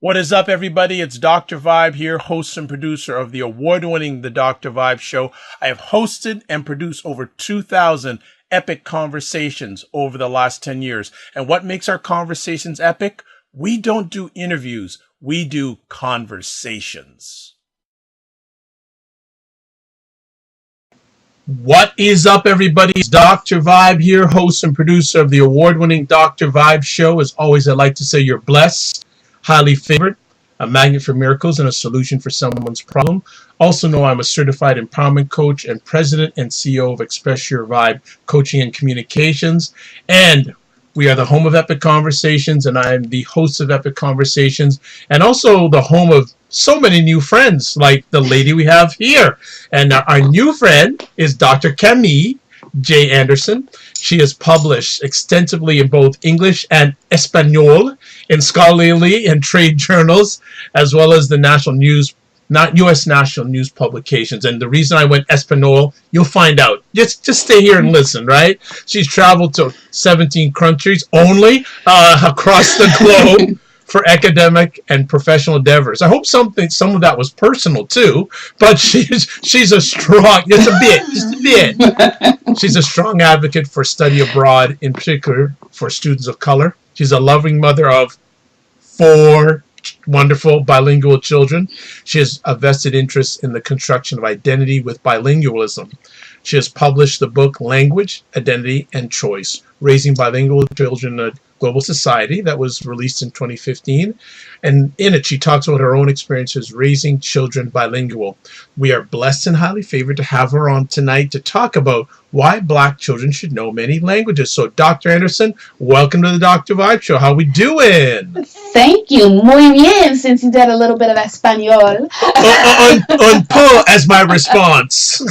What is up, everybody? It's Dr. Vibe here, host and producer of the award-winning The Dr. Vibe Show. I have hosted and produced over 2,000 epic conversations over the last 10 years. And what makes our conversations epic? We don't do interviews. We do conversations. What is up, everybody? It's Dr. Vibe here, host and producer of the award-winning Dr. Vibe Show. As always, I like to say you're blessed, highly favored, a magnet for miracles, and a solution for someone's problem. Also know I'm a certified empowerment coach and president and CEO of Express Your Vibe Coaching and Communications. And we are the home of Epic Conversations, and I am the host of Epic Conversations, and also the home of so many new friends, like the lady we have here. And our new friend is Dr. Camille J. Anderson. She has published extensively in both English and Espanol in scholarly and trade journals, as well as the national news, U.S. national news publications. And the reason I went Espanol, you'll find out. Just stay here and listen, right? She's traveled to 17 countries only across the globe for academic and professional endeavors. I hope some of that was personal too, but she's a strong, just a bit. She's a strong advocate for study abroad, in particular for students of color. She's a loving mother of 4 wonderful bilingual children. She has a vested interest in the construction of identity with bilingualism. She has published the book Language, Identity, and Choice, Raising Bilingual Children in a Global Society, that was released in 2015. And in it, she talks about her own experiences raising children bilingual. We are blessed and highly favored to have her on tonight to talk about why Black children should know many languages. So, Dr. Anderson, welcome to the Dr. Vibe Show. How we doing? Thank you. Muy bien, since you did a little bit of Espanol. Un po as my response.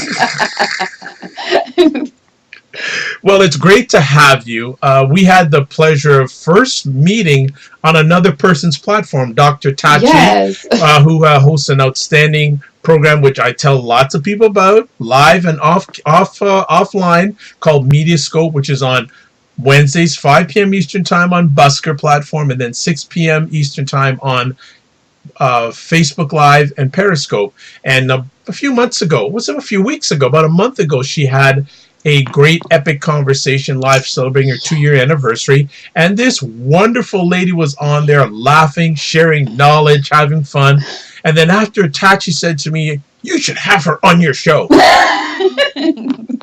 Well, it's great to have you. We had the pleasure of first meeting on another person's platform, Dr. Tachi, yes. Who hosts an outstanding program, which I tell lots of people about, live and offline, called Mediascope, which is on Wednesdays, 5 p.m. Eastern Time on Busker platform, and then 6 p.m. Eastern Time on Facebook Live and Periscope. And a few months ago, about a month ago, she had a great epic conversation live celebrating her 2-year anniversary, and this wonderful lady was on there laughing, sharing knowledge, having fun. And then after, Tachi said to me, "You should have her on your show."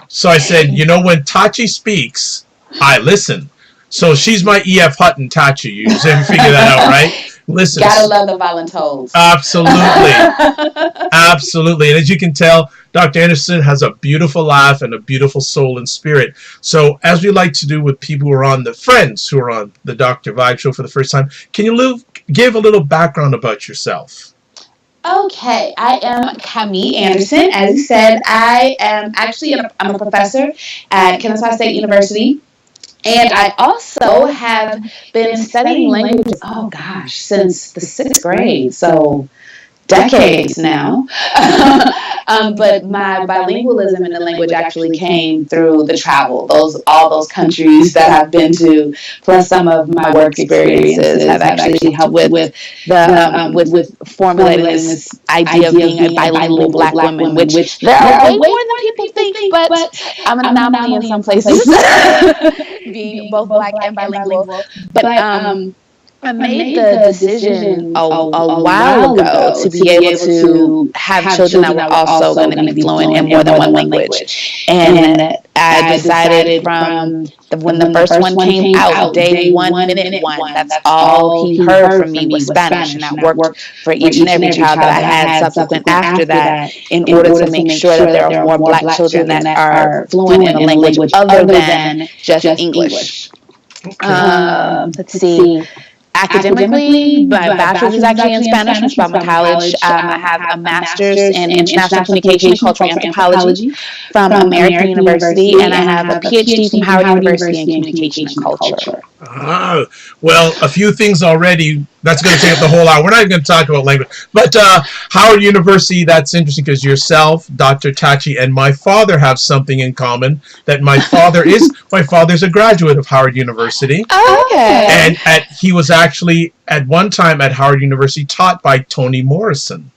So I said, when Tachi speaks, I listen. So she's my E.F. Hutton Tachi. You figure that out, right? Listen, gotta love the volunteers. Absolutely. Absolutely. And as you can tell, Dr. Anderson has a beautiful laugh and a beautiful soul and spirit. So as we like to do with people who are on the friends who are on the Dr. Vibe Show for the first time, can you give a little background about yourself? Okay, I am Camille Anderson. As you said, I am actually I'm a professor at Kennesaw State University. And I also have been studying languages, since the 6th grade, so decades now. But my bilingualism in the language actually came through the travel. All those countries that I've been to, plus some of my work experiences have actually helped with formulating this idea of being a bilingual Black woman, which there are way more than people think, but I'm an anomaly in some places, being both Black and bilingual. But I made the decision a while ago to be able to have children that were also going to be fluent in more than one language. And I decided from when the first one came out, day 1, minute 1, that's all he heard from me was Spanish. And I worked for each and every child that I had subsequent after that in order to make sure that there are more Black children that are fluent in a language other than just English. Let's see. Academically, my bachelor's is actually in Spanish from Bama College. I have a master's in international communication and cultural anthropology from American University, and I have a PhD from Howard University in communication and culture. Well, a few things already. That's going to take up the whole hour. We're not even going to talk about language. But Howard University, that's interesting because yourself, Dr. Tachi, and my father have something in common. That my father's a graduate of Howard University. Oh, okay. And he was actually actually, at one time at Howard University, taught by Toni Morrison.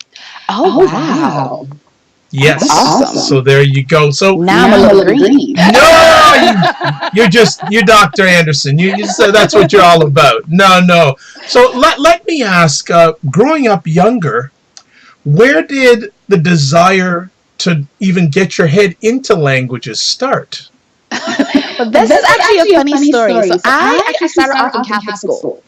Oh, wow. Yes. Awesome. So there you go. So now I'm a little green. No, you're Dr. Anderson. You said that's what you're all about. No. So let me ask, growing up younger, where did the desire to even get your head into languages start? Well, this is actually a funny story. So I actually started off in Catholic school.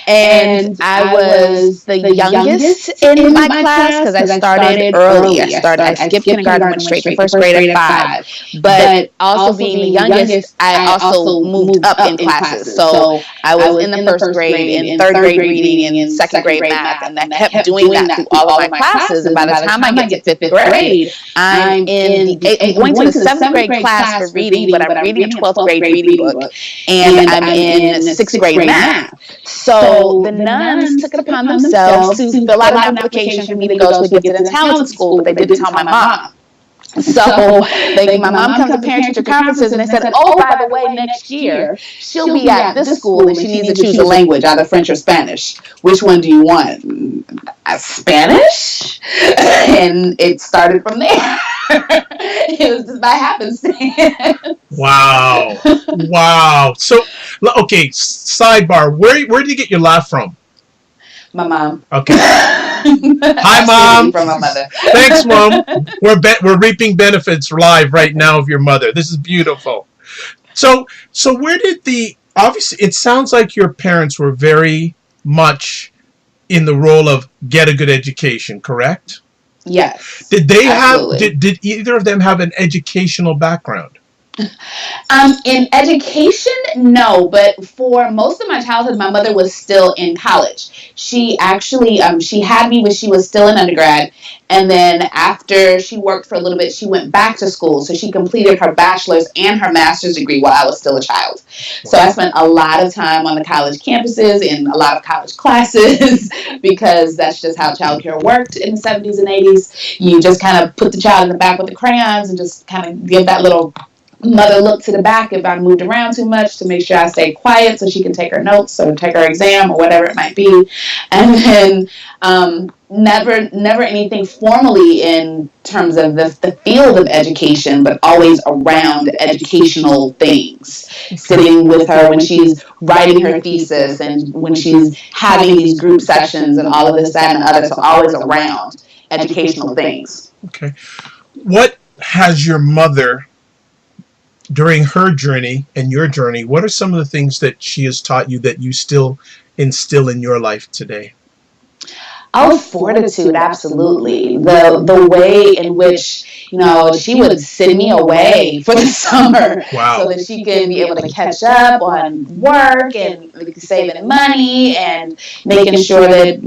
And I was the youngest in my class because I started early. I skipped kindergarten, went straight to first grade at 5. But also being the youngest, I also moved up in classes. So I was in the first grade, in third grade reading, and second grade math, and I kept doing that through all of my classes. And by the time I get to 5th grade, I'm going to the 7th grade class for reading, but I'm reading a 12th grade reading book, and I'm in 6th grade math. So the nuns took it upon themselves to fill out an application for me to go to a gifted and talented school, but they didn't tell my mom. So my mom comes to parent-teacher conferences, and they said, oh, by the way, next year, she'll be at this school, and she needs to choose a language, either French or Spanish. Which one do you want? Spanish? And it started from there. It was just by happenstance. Wow. So, okay, sidebar. Where did you get your laugh from? My mom. Okay. Hi, Mom. From my mother. Thanks, Mom. We're reaping benefits live right now of your mother. This is beautiful. So where did obviously it sounds like your parents were very much in the role of get a good education, correct? Yes. Did either of them have an educational background? In education, no, but for most of my childhood, my mother was still in college. She actually, she had me when she was still in undergrad, and then after she worked for a little bit, she went back to school. So she completed her bachelor's and her master's degree while I was still a child. Wow. So I spent a lot of time on the college campuses and a lot of college classes because that's just how childcare worked in the 70s and 80s. You just kind of put the child in the back with the crayons and just kind of give that little mother look to the back if I moved around too much to make sure I stayed quiet so she can take her notes or take her exam or whatever it might be. And then never anything formally in terms of the field of education, but always around educational things. Sitting with her when she's writing her thesis and when she's having these group sessions and all of this, that, and the other. So always around educational things. Okay. What has your mother, during her journey and your journey, what are some of the things that she has taught you that you still instill in your life today? Oh, fortitude, absolutely. The way in which, she would send me away for the summer so that she could be able to catch up on work and saving money and making sure that,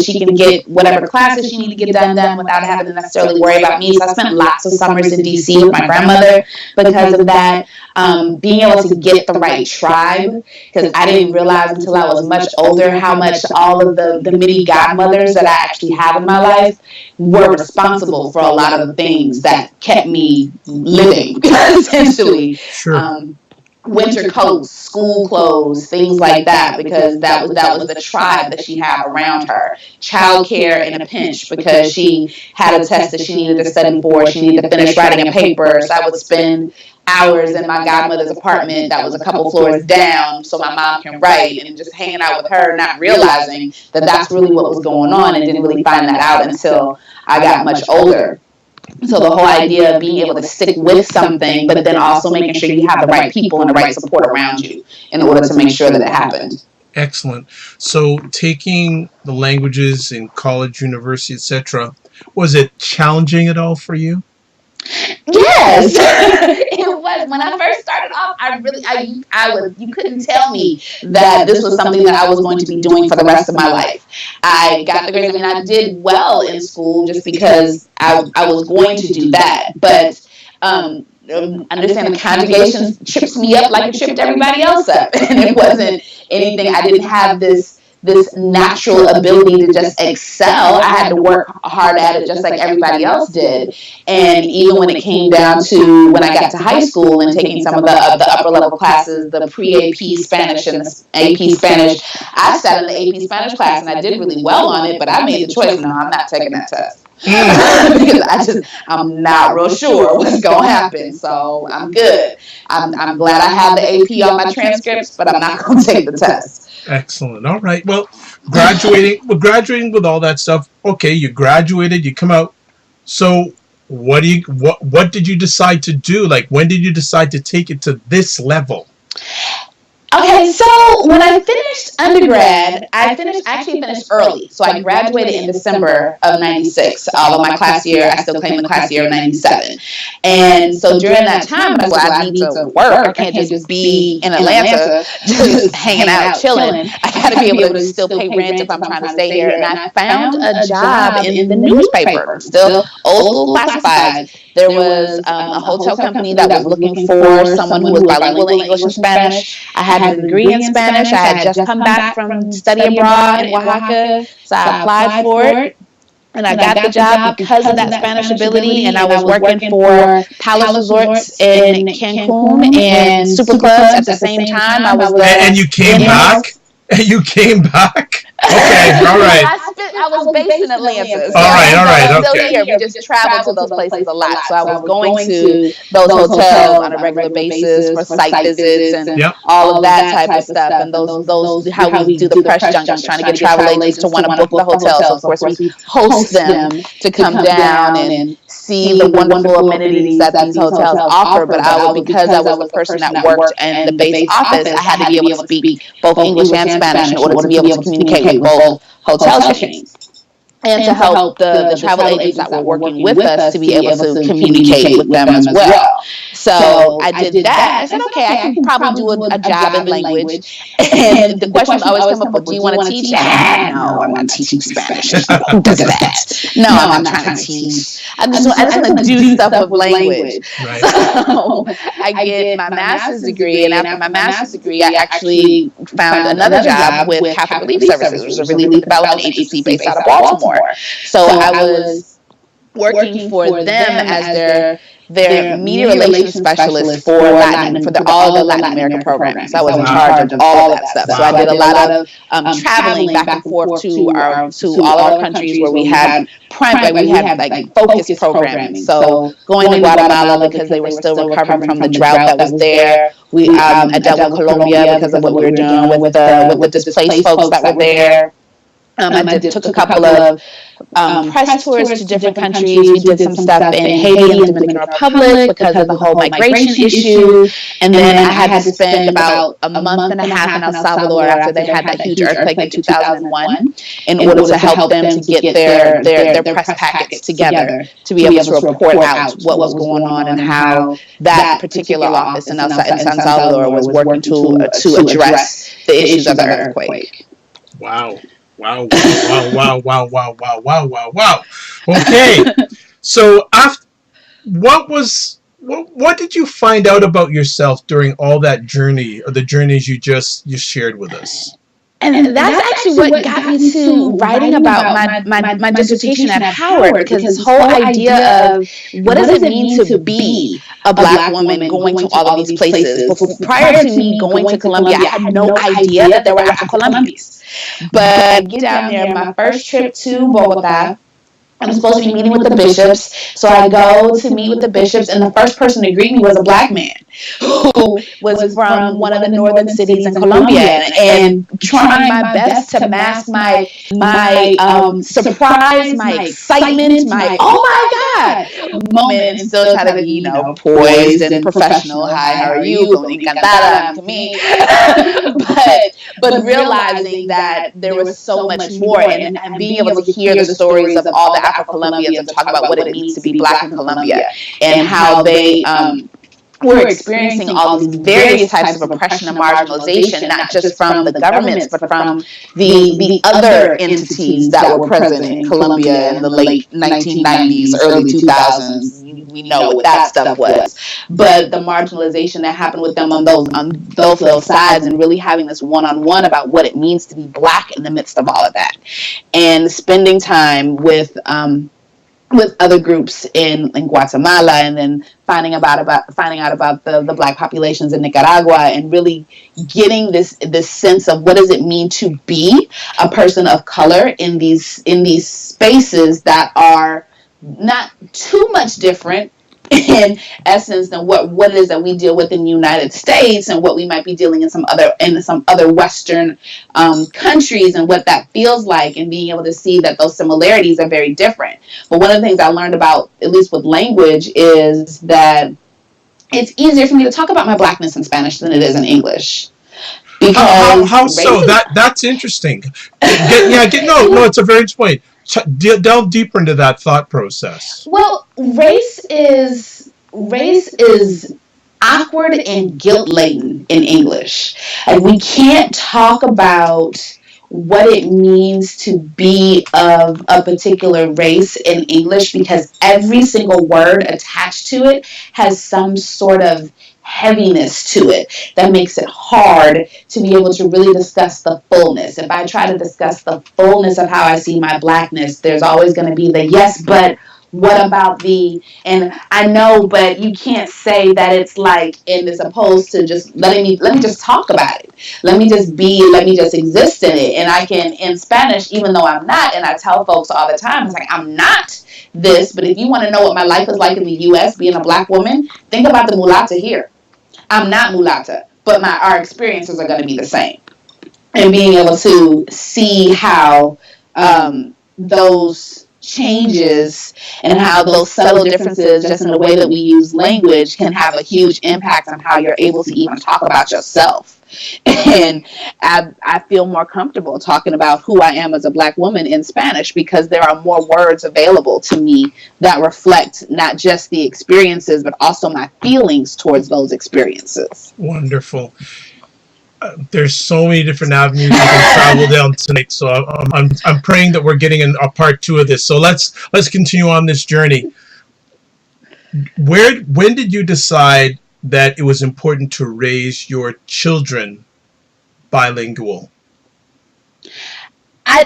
she can get whatever classes she needs to get done without having to necessarily worry about me. So I spent lots of summers in D.C. with my grandmother because of that. Being able to get the right tribe, because I didn't realize until I was much older how much all of the many godmothers that I actually have in my life were responsible for a lot of the things that kept me living, essentially. Sure. Winter coats, school clothes, things like that, because that was the tribe that she had around her. Childcare in a pinch because she had a test that she needed to study for. She needed to finish writing a paper. So I would spend hours in my godmother's apartment that was a couple floors down so my mom can write, and just hanging out with her, not realizing that that's really what was going on, and didn't really find that out until I got much older. So the whole idea of being able to stick with something, but then also making sure you have the right people and the right support around you in order to make sure that it happened. Excellent. So taking the languages in college, university, etc., was it challenging at all for you? Yes, it was. When I first started off, you couldn't tell me that this was something that I was going to be doing for the rest of my life. I got the grades. I did well in school just because I was going to do that. But understand the conjugation trips me up like it tripped everybody else up. And it wasn't anything. I didn't have this this natural ability to just excel. I had to work hard at it just like everybody else did. And even when it came down to when I got to high school and taking some of the upper level classes, the pre-AP Spanish and the AP Spanish, I sat in the AP Spanish class and I did really well on it, but I made the choice, no, I'm not taking that test. Because I'm not real sure what's gonna happen, so I'm good. I'm glad I have the AP on my transcripts, but I'm not gonna take the test. Excellent. All right. Well, graduating with all that stuff. Okay, you graduated. You come out. So what did you decide to do? Like, when did you decide to take it to this level? Okay, so when I finished undergrad, I actually finished early. So I graduated in December of 96. Although my class year, I still claim the class year of 97. And so during that time, I was like, I need to work. I can't just be in Atlanta, just hanging out, chilling. I got to be able to still pay rent if I'm trying to stay here. And I found a job in the newspaper, still old school classified. There was a hotel company that was looking for someone who was bilingual in English and Spanish. I had a degree in Spanish. I had just come back from study abroad in Oaxaca, so I applied for it. And I got the job because of that Spanish ability, and I was working for Palace Resorts in Cancun and Super Clubs at the same time. I was And you came back? And you came back? Okay, all right. I was based in Atlanta. So all right, I'm still okay. here. We just traveled to those places a lot. So I was going to those hotels on a regular basis for site visits and all of that type of stuff. And those how we do the press junkets, trying to get travel agents to want to book the hotels. So of course, we host them to come down and see the wonderful amenities that these hotels offer. But because I was the person that worked in the base office, I had to be able to speak both English and Spanish in order to be able to communicate with both hotel chains. And to help the travel agents that were working with us to be able to communicate with them as well. So I did that. I said, okay, I can probably do a job in language. And the question always come up, well, do you want to teach? No, I'm not teaching Spanish. Who does that? No, I'm not trying to teach. I just want to do stuff with language. Right. So I get my master's degree. And after my master's degree, I actually found another job with Capital Relief Services, which is a relief development agency based out of Baltimore. So I was working for them as their media relations specialist for all the Latin American programs. I was in charge of all of that stuff. So I did a lot of traveling back and forth to all of our countries where we had focused programming. So going to Guatemala because they were still recovering from the drought that was there. I dealt with Colombia because of what we were doing with the displaced folks that were there. I took a couple of press tours to different countries. We did some stuff in Haiti and Dominican Republic because of the whole migration issue. And then I had to spend about a month and a half in El Salvador after they had that huge earthquake in 2001 in order to help them to get their press packets together to be able to report out what was going on and how that particular office in San Salvador was working to address the issues of the earthquake. Wow. Okay. So what did you find out about yourself during all that journey, or the journeys you shared with us? And that's actually what got me to writing about my dissertation at Howard, because this whole idea of what does it mean to be a Black woman going to all of these places. Prior to me going to Colombia, I had no idea that there were Afro-Colombians. But I get down there, my first trip to Bogota, I'm supposed to be meeting with the bishops. So I go to meet with the bishops, and the first person to greet me was a Black man who was from one of the northern cities in Colombia, and trying my best to mask my surprise, my excitement, my oh my God moment, and still try to be, poised and professional. Hi, how are you? Encantada to me. But realizing that there was so much more, and being able to hear the stories of all the Afro-Colombians and talk about what it means to be Black in Colombia and how they were experiencing all these various types of oppression and marginalization, not just from the governments, but from the other entities that were present in Colombia in the late 1990s, early 2000s. we know what that stuff was. But the marginalization that happened with them on both of those sides, and really having this one-on-one about what it means to be Black in the midst of all of that, and spending time with other groups in Guatemala, and then finding out about the Black populations in Nicaragua, and really getting this sense of what does it mean to be a person of color in these spaces that are not too much different in essence than what it is that we deal with in the United States, and what we might be dealing in some other Western countries, and what that feels like, and being able to see that those similarities are very different. But one of the things I learned about, at least with language, is that it's easier for me to talk about my Blackness in Spanish than it is in English. Because how so? That's interesting. No, it's a very good point. Delve deeper into that thought process. Well, race is awkward and guilt-laden in English. And we can't talk about what it means to be of a particular race in English, because every single word attached to it has some sort of heaviness to it that makes it hard to be able to really discuss the fullness. If I try to discuss the fullness of how I see my Blackness, there's always going to be the yes, but what about the, and I know, but you can't say that it's like, and as opposed to just let me just talk about it. Let me just exist in it. And I can, in Spanish, even though I'm not, and I tell folks all the time, it's like, I'm not this, but if you want to know what my life is like in the U.S. being a Black woman, think about the mulatta here. I'm not mulatta, but our experiences are going to be the same. And being able to see how those changes and how those subtle differences just in the way that we use language can have a huge impact on how you're able to even talk about yourself. And I feel more comfortable talking about who I am as a Black woman in Spanish, because there are more words available to me that reflect not just the experiences, but also my feelings towards those experiences. Wonderful. There's so many different avenues we can travel down tonight. So I'm praying that we're getting a part 2 of this. So let's continue on this journey. When did you decide that it was important to raise your children bilingual?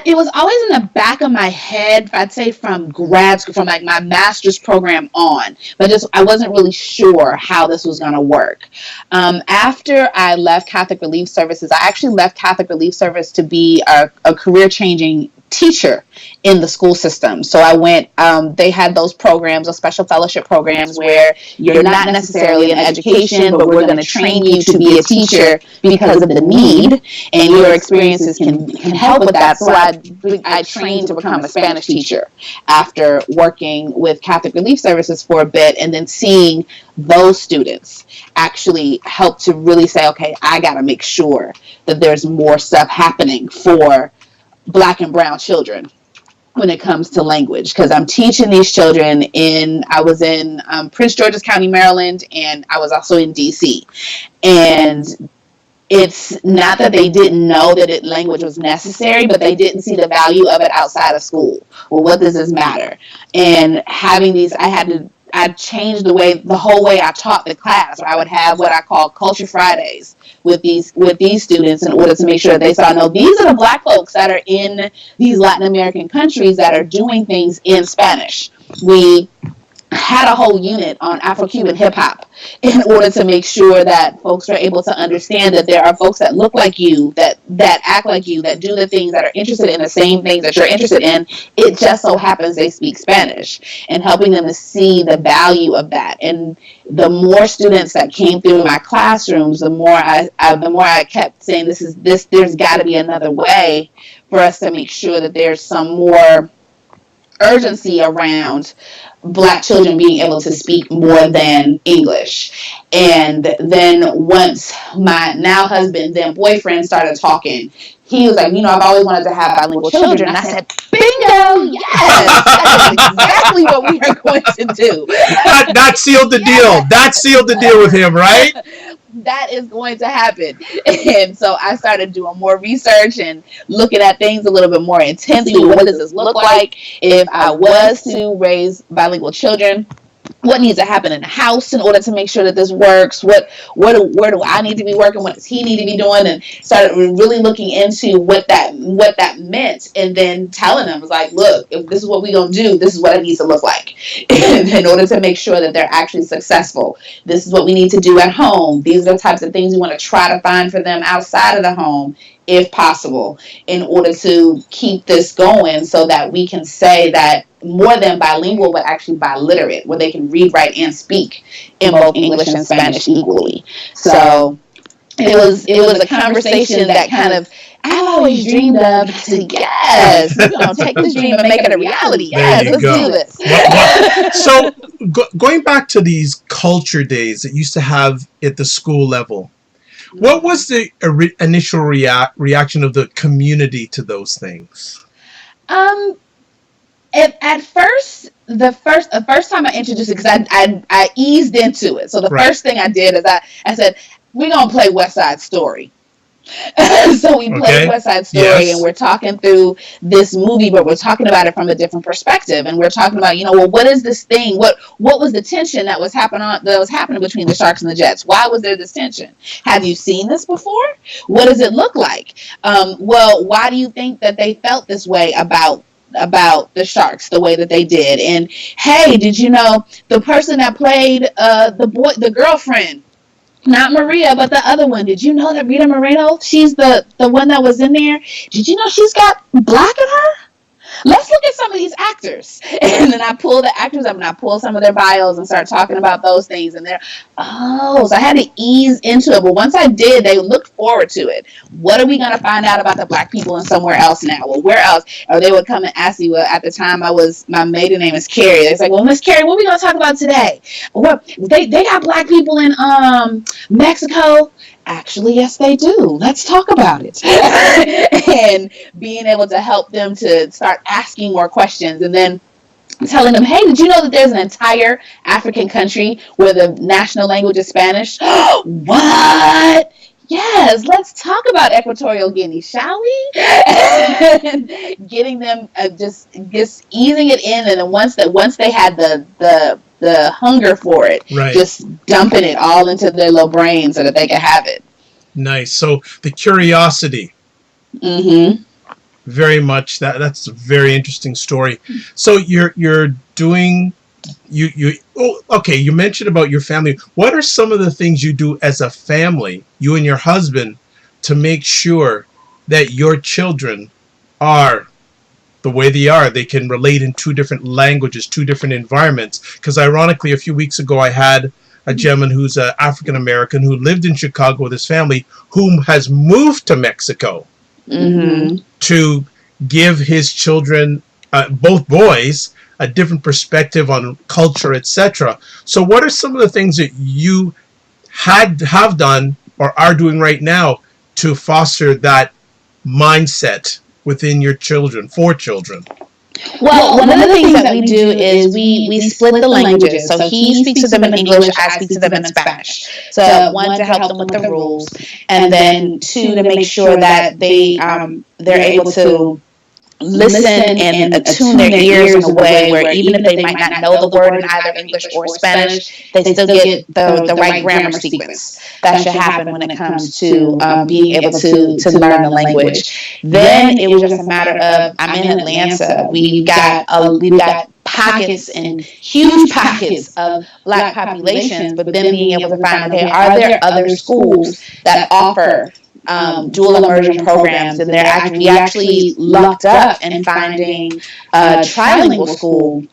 It was always in the back of my head, I'd say from grad school, from like my master's program on, but I wasn't really sure how this was going to work. After I left Catholic Relief Services, I actually left Catholic Relief Service to be a career-changing teacher in the school system. So I went, they had those programs, those special fellowship programs where you're not necessarily in education, but we're going to train you to be a teacher because of the need, and your experiences can help with that. So I trained to become a Spanish teacher after working with Catholic Relief Services for a bit, and then seeing those students actually help to really say, okay, I got to make sure that there's more stuff happening for Black and brown children when it comes to language, because I'm teaching these children I was in Prince George's County, Maryland, and I was also in DC. And it's not that they didn't know that language was necessary, but they didn't see the value of it outside of school. Well, what does this matter? And having these, I changed the whole way I taught the class. I would have what I call Culture Fridays with these students, in order to make sure that they saw, no, these are the Black folks that are in these Latin American countries that are doing things in Spanish. We had a whole unit on Afro-Cuban hip-hop in order to make sure that folks are able to understand that there are folks that look like you, that act like you, that do the things, that are interested in the same things that you're interested in. It just so happens they speak Spanish, and helping them to see the value of that. And the more students that came through my classrooms, the more I kept saying, there's got to be another way for us to make sure that there's some more urgency around Black children being able to speak more than English. And then once my now husband, then boyfriend, started talking, he was like, I've always wanted to have bilingual children. And I said, bingo, yes, that is exactly what we are going to do. That sealed the deal. That sealed the deal with him, right? That is going to happen. And so I started doing more research and looking at things a little bit more intensely. What does this look like if I was to raise bilingual children? what needs to happen in the house in order to make sure that this works. Where do I need to be working? What does he need to be doing? And started really looking into what that meant, and then telling them, was like, look, if this is what we're gonna do, this is what it needs to look like in order to make sure that they're actually successful. This is what we need to do at home. These are the types of things we want to try to find for them outside of the home, if possible, in order to keep this going, so that we can say that more than bilingual, but actually biliterate, where they can read, write, and speak in both English and Spanish equally. So it was a conversation that kind of, I've always dreamed of. I said, yes, we're going to take this dream and make it a reality. Yes, let's do this. So going back to these culture days that used to have at the school level, what was the initial reaction of the community to those things? At first, the first time I introduced it, because I eased into it. So the first thing I did is I said, we're going to play West Side Story. So we played West Side Story, and we're talking through this movie, but we're talking about it from a different perspective. And we're talking about, well, what is this thing? What was the tension that was happening between the Sharks and the Jets? Why was there this tension? Have you seen this before? What does it look like? Well, why do you think that they felt this way about the Sharks the way that they did? And hey, did you know the person that played the girlfriend, not Maria, but the other one, did you know that Rita Moreno, she's the one that was in there, did you know she's got black in her? Let's look at some of these actors. And then I pull the actors up and I pull some of their bios and start talking about those things. And so I had to ease into it. But once I did, they looked forward to it. What are we going to find out about the black people in somewhere else now? Well, where else? Or they would come and ask me, well, at the time my maiden name is Carrie. They're like, well, Miss Carrie, what are we going to talk about today? Well, they got black people in Mexico. Actually, yes, they do. Let's talk about it. And being able to help them to start asking more questions, and then telling them, hey, did you know that there's an entire African country where the national language is Spanish? What? Yes, let's talk about Equatorial Guinea, shall we? And getting them just easing it in, and then once they had the hunger for it, just dumping it all into their little brain so that they can have it. Nice. So the curiosity. Mm-hmm. Very much. That's a very interesting story. So you're doing you mentioned about your family. What are some of the things you do as a family, you and your husband, to make sure that your children are the way they are? They can relate in two different languages, two different environments. Because ironically, a few weeks ago, I had a gentleman who's an African American who lived in Chicago with his family, whom has moved to Mexico to give his children, both boys, a different perspective on culture, etc. So what are some of the things that you have done or are doing right now to foster that mindset within your children, for children? Well, one of the things that we do is we split the languages. So he speaks to them in English, I speak to them in Spanish. So one, to help them with the rules, and then two, to make sure that they're able to listen and attune their ears in a way where even if they might not know the word in either English or Spanish, they still get the right grammar sequence. That should happen when it comes to being able to learn the language. Then it was just a matter of, I'm in Atlanta. We've got pockets and huge pockets of black populations, but then being able to find, okay, are there other schools that offer dual immersion programs? And we actually lucked up in finding a trilingual school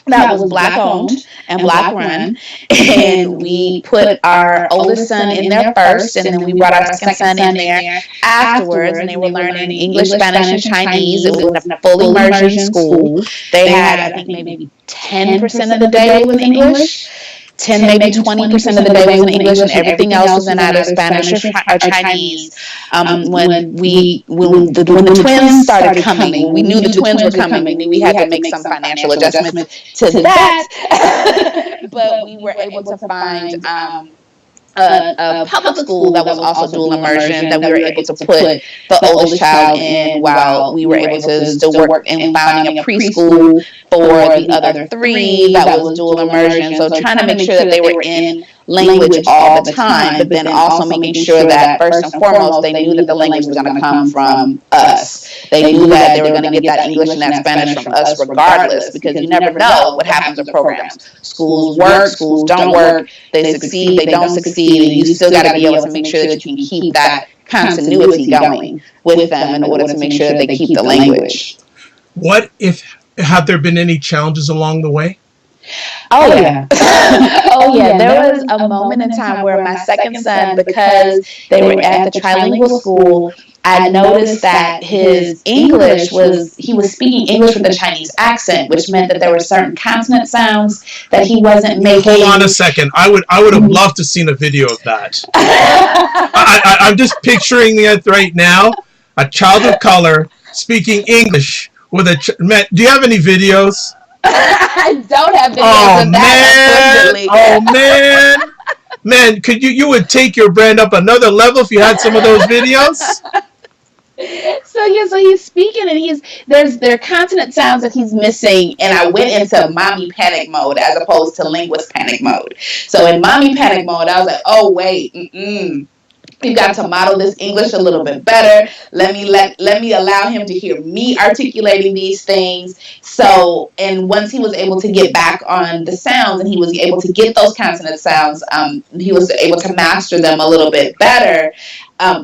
that was black owned and black run, and we put our oldest son in there first, and then we brought our second son in there afterwards, and they were learning English, Spanish, and Chinese. It was a full immersion school. They had, I think, maybe 10% of the day was English, 10, maybe 20% of the day was in English, and everything else was in either Spanish or Chinese. When the twins started coming, we knew the twins were coming, and we had to make some financial adjustments to that. But we were able to find a public school that was also dual immersion that we were able to put the oldest child in while we were able to still work in founding a preschool for the other three that was dual immersion. So trying to make sure that they were in language all the time, but then also making sure that first and foremost they knew that the language was going to come from us. They knew that they were going to get that English and that Spanish from us regardless, because you never know what happens in programs. Schools work, schools don't work, they succeed, they don't succeed, and you still got to be able to make sure that you can keep that continuity going with them in order to make sure that they keep the language. What if, have there been any challenges along the way? Oh yeah. Oh yeah. There was a moment in time where my second son, because they were at the trilingual school, I noticed that his English he was speaking English with a Chinese accent, which meant that there were certain consonant sounds that he wasn't making. Hold on a second. I would have loved to seen a video of that. I'm just picturing it right now. A child of color speaking English with a do you have any videos? I don't have videos of that, unfortunately. Oh man. Man, could you would take your brand up another level if you had some of those videos? So he's speaking, and there are consonant sounds that he's missing, and I went into mommy panic mode as opposed to linguist panic mode. So in mommy panic mode, I was like, oh wait, we've got to model this English a little bit better. Let me allow him to hear me articulating these things. So, and once he was able to get back on the sounds and he was able to get those consonant sounds, he was able to master them a little bit better.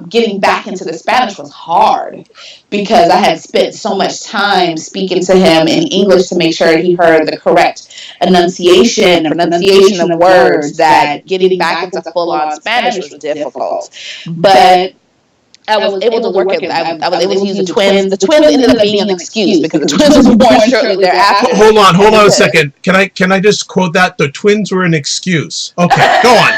Getting back into the Spanish was hard because I had spent so much time speaking to him in English to make sure he heard the correct pronunciation of words, that getting back into full-on Spanish was difficult. But I was able to work it. I was able to use the twins. The twins ended up being an excuse because the twins were born shortly thereafter. Hold on a second. Can I just quote that? The twins were an excuse. Okay, go on.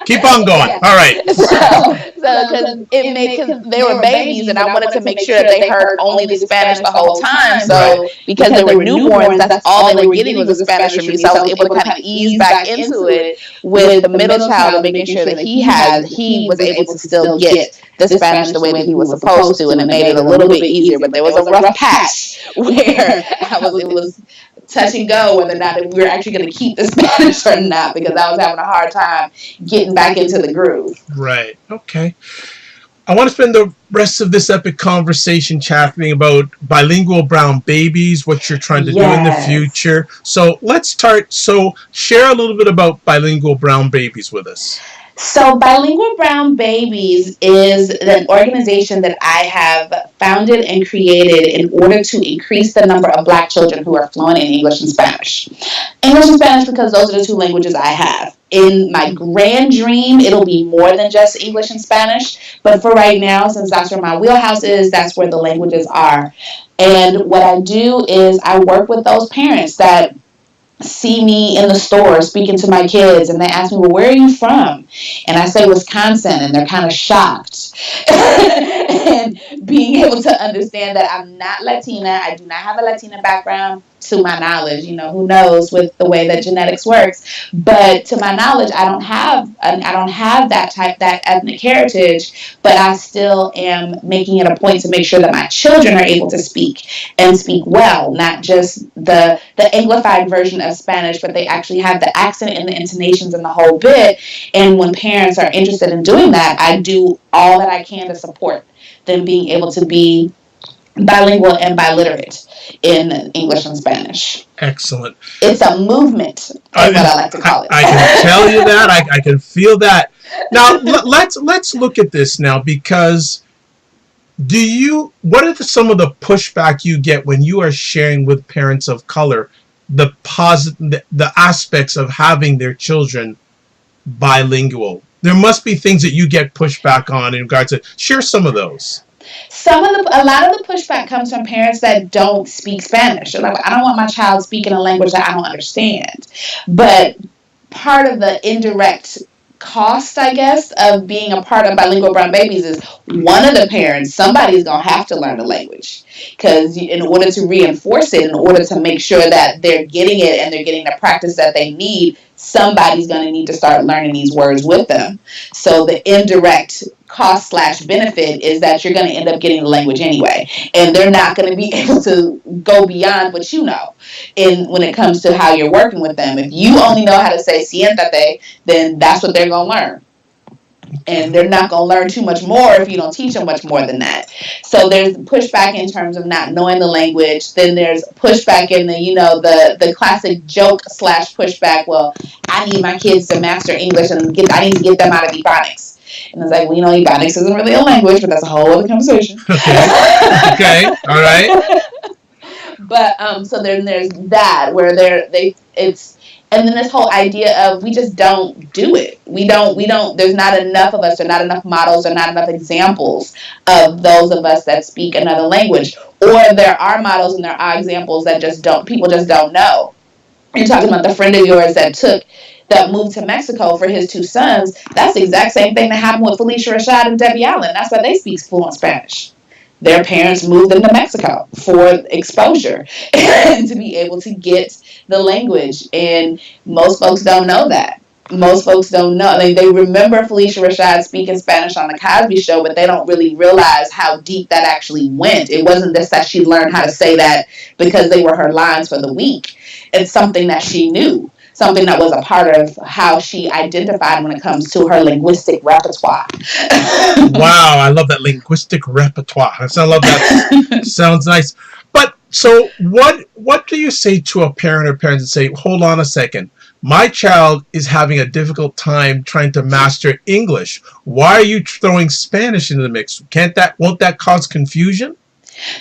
Keep on going. Yeah. All right. So because they were babies, and I wanted to make sure that they heard only the Spanish the whole time. So because they were newborns, that's all they were getting was the Spanish from me. So I was able to kind of ease back into it with the middle child and making sure that he was able to still get the Spanish the way that he was supposed to, and it made it a little bit easier. But there was a rough patch where it was touch and go whether or not we were actually going to keep the Spanish or not, because I was having a hard time getting back into the groove. Right. Okay. I want to spend the rest of this epic conversation chatting about bilingual brown babies, what you're trying to do in the future. So let's start. So share a little bit about bilingual brown babies with us. So Bilingual Brown Babies is an organization that I have founded and created in order to increase the number of Black children who are fluent in English and Spanish. English and Spanish because those are the two languages I have. In my grand dream, it'll be more than just English and Spanish. But for right now, since that's where my wheelhouse is, that's where the languages are. And what I do is I work with those parents that see me in the store speaking to my kids, and they ask me, well, where are you from? And I say Wisconsin, and they're kind of shocked. And being able to understand that I'm not Latina, I do not have a Latina background, to my knowledge, who knows with the way that genetics works, but to my knowledge, I don't have that ethnic heritage, but I still am making it a point to make sure that my children are able to speak and speak well, not just the Anglified version of Spanish, but they actually have the accent and the intonations and the whole bit. And when parents are interested in doing that, I do all that I can to support them being able to be bilingual and biliterate in English and Spanish. Excellent. It's a movement, is what I like to call it. I can tell you that. I can feel that. Now, let's look at this now, because what are some of the pushback you get when you are sharing with parents of color the aspects of having their children bilingual? There must be things that you get pushback on in regards to. Share some of those. A lot of the pushback comes from parents that don't speak Spanish. They're like, I don't want my child speaking a language that I don't understand. But part of the indirect cost, I guess, of being a part of bilingual brown babies is one of the parents, somebody's going to have to learn the language, because in order to reinforce it, in order to make sure that they're getting it and they're getting the practice that they need, somebody's going to need to start learning these words with them. So the indirect cost / benefit is that you're going to end up getting the language anyway, and they're not going to be able to go beyond what you know when it comes to how you're working with them. If you only know how to say siéntate, then that's what they're going to learn. And they're not going to learn too much more if you don't teach them much more than that. So there's pushback in terms of not knowing the language. Then there's pushback in the classic joke / pushback. Well, I need my kids to master English, and I need to get them out of ebonics. And it's like, well, ebonics isn't really a language, but that's a whole other conversation. Okay. All right. But so then there's that where and then this whole idea of we just don't do it. We don't, there's not enough of us, or not enough models, or not enough examples of those of us that speak another language. Or there are models and there are examples that people just don't know. You're talking about the friend of yours that moved to Mexico for his 2 sons. That's the exact same thing that happened with Felicia Rashad and Debbie Allen. That's why they speak fluent Spanish. Their parents moved them to Mexico for exposure and to be able to get the language. And most folks don't know that. Most folks don't know. They remember Felicia Rashad speaking Spanish on the Cosby Show, but they don't really realize how deep that actually went. It wasn't just that she learned how to say that because they were her lines for the week. It's something that she knew. Something that was a part of how she identified when it comes to her linguistic repertoire. Wow, I love that linguistic repertoire. I love that. Sounds nice. But so what do you say to a parent or parents and say, hold on a second, my child is having a difficult time trying to master English. Why are you throwing Spanish into the mix? Won't that cause confusion?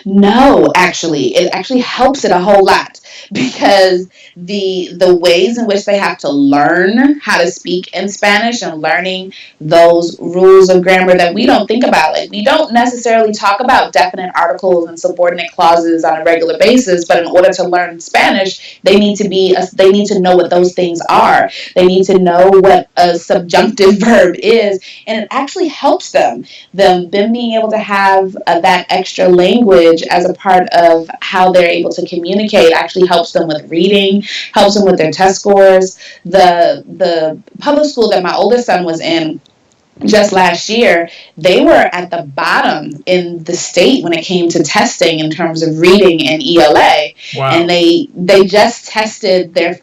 No, actually, it actually helps it a whole lot, because the ways in which they have to learn how to speak in Spanish and learning those rules of grammar that we don't think about. Like, we don't necessarily talk about definite articles and subordinate clauses on a regular basis, but in order to learn Spanish, they need to know what those things are. They need to know what a subjunctive verb is, and it actually helps them being able to have that extra language as a part of how they're able to communicate actually helps them with reading, helps them with their test scores. The public school that my oldest son was in just last year, they were at the bottom in the state when it came to testing in terms of reading and ELA. Wow. And they just tested their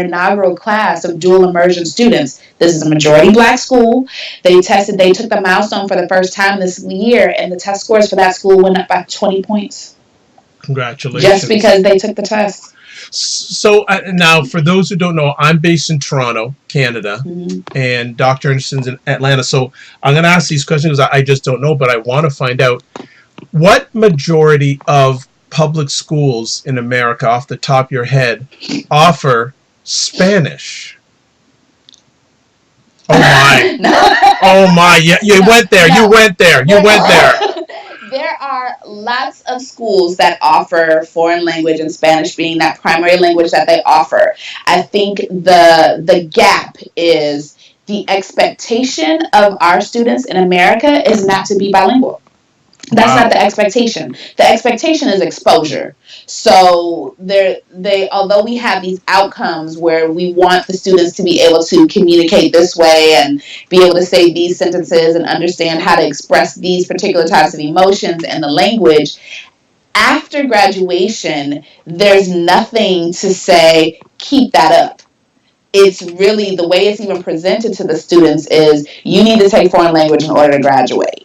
inaugural class of dual immersion students. This is a majority black school. They took the milestone for the first time this year, and the test scores for that school went up by 20 points. Congratulations. Just because they took the test. So now, for those who don't know, I'm based in Toronto, Canada, and Dr. Anderson's in Atlanta. So I'm going to ask these questions because I just don't know, but I want to find out what majority of public schools in America, off the top of your head, offer Spanish. Oh my! Oh my! Yeah, you went there. You went there. There are lots of schools that offer foreign language and Spanish being that primary language that they offer. I think the gap is the expectation of our students in America is not to be bilingual. That's not the expectation. The expectation is exposure. So although we have these outcomes where we want the students to be able to communicate this way and be able to say these sentences and understand how to express these particular types of emotions in the language, after graduation, there's nothing to say, keep that up. It's really, the way it's even presented to the students is, you need to take foreign language in order to graduate.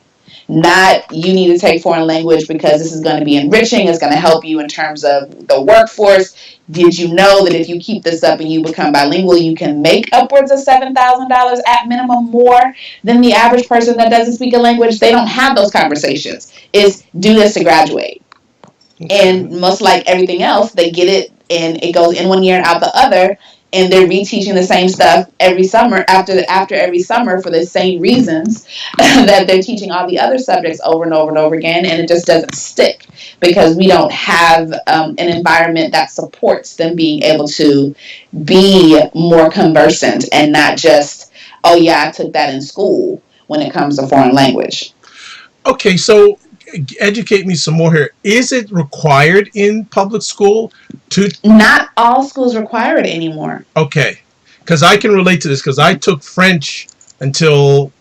Not, you need to take foreign language because this is going to be enriching, it's going to help you in terms of the workforce. Did you know that if you keep this up and you become bilingual, you can make upwards of $7,000 at minimum more than the average person that doesn't speak a language? They don't have those conversations. It's do this to graduate. And much like everything else, they get it and it goes in one ear and out the other. And they're reteaching the same stuff every summer after every summer for the same reasons that they're teaching all the other subjects over and over and over again, and it just doesn't stick because we don't have an environment that supports them being able to be more conversant and not just oh yeah, I took that in school when it comes to foreign language. Okay, so educate me some more here. Is it required in public school to? Not all schools require it anymore. Okay, because I can relate to this because I took French until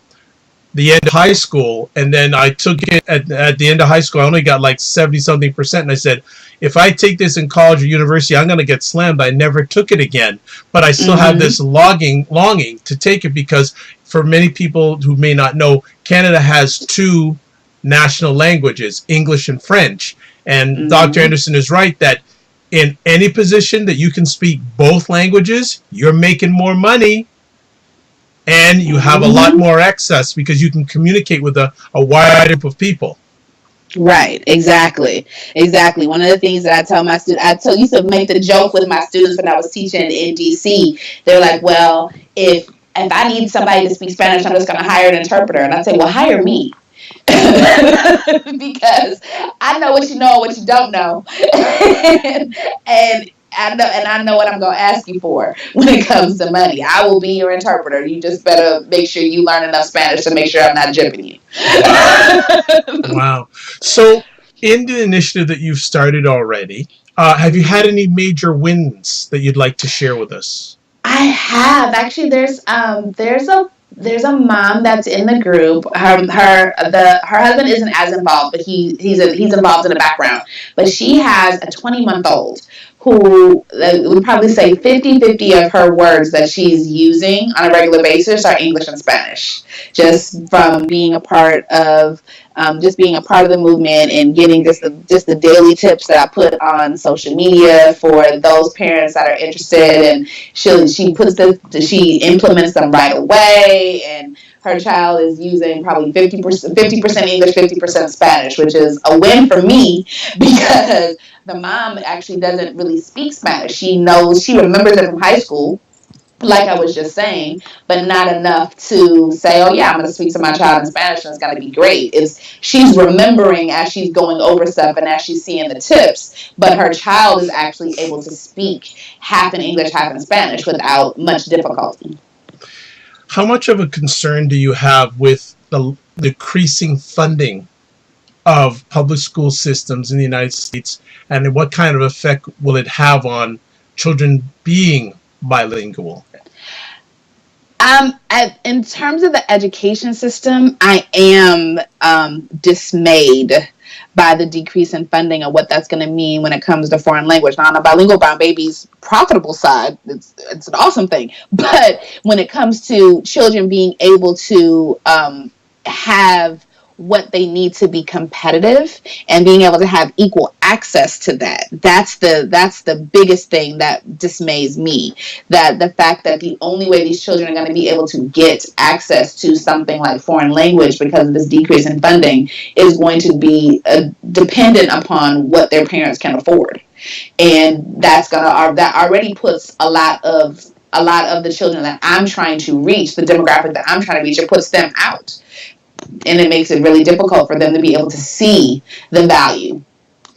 the end of high school, and then I took it at the end of high school. I only got like 70-something%, and I said, if I take this in college or university, I'm going to get slammed. I never took it again, but I still have this longing to take it because for many people who may not know, Canada has two national languages, English and French. And Dr. Anderson is right that in any position that you can speak both languages, you're making more money and you have a lot more access because you can communicate with a wide group of people. Right, exactly. One of the things that I tell my students, I used to make the joke with my students when I was teaching in DC. They're like, well, if I need somebody to speak Spanish, I'm just going to hire an interpreter. And I'd say, well, hire me. Because I know what you know and what you don't know. and I know what I'm going to ask you for when it comes to money. I will be your interpreter. You just better make sure you learn enough Spanish to make sure I'm not jipping you. Wow. So in the initiative that you've started already, have you had any major wins that you'd like to share with us? I have. Actually, there's a mom that's in the group. Her husband isn't as involved, but he's involved in the background. But she has a 20-month-old who would probably say 50-50 of her words that she's using on a regular basis are English and Spanish, just from being a part of the movement and getting just the daily tips that I put on social media for those parents that are interested. And she implements them right away, and her child is using probably 50% English, 50% Spanish, which is a win for me because the mom actually doesn't really speak Spanish. She remembers it from high school, like I was just saying, but not enough to say, oh yeah, I'm going to speak to my child in Spanish and it's going to be great. She's remembering as she's going over stuff and as she's seeing the tips, but her child is actually able to speak half in English, half in Spanish without much difficulty. How much of a concern do you have with the decreasing funding of public school systems in the United States, and what kind of effect will it have on children being bilingual? In terms of the education system, I am dismayed by the decrease in funding and what that's going to mean when it comes to foreign language. Now, on the bilingual brown babies profitable side, it's an awesome thing. But when it comes to children being able to have what they need to be competitive and being able to have equal access to that's the biggest thing that dismays me. That the fact that the only way these children are going to be able to get access to something like foreign language because of this decrease in funding is going to be dependent upon what their parents can afford, and that already puts a lot of the children that I'm trying to reach, the demographic that I'm trying to reach, it puts them out. And it makes it really difficult for them to be able to see the value.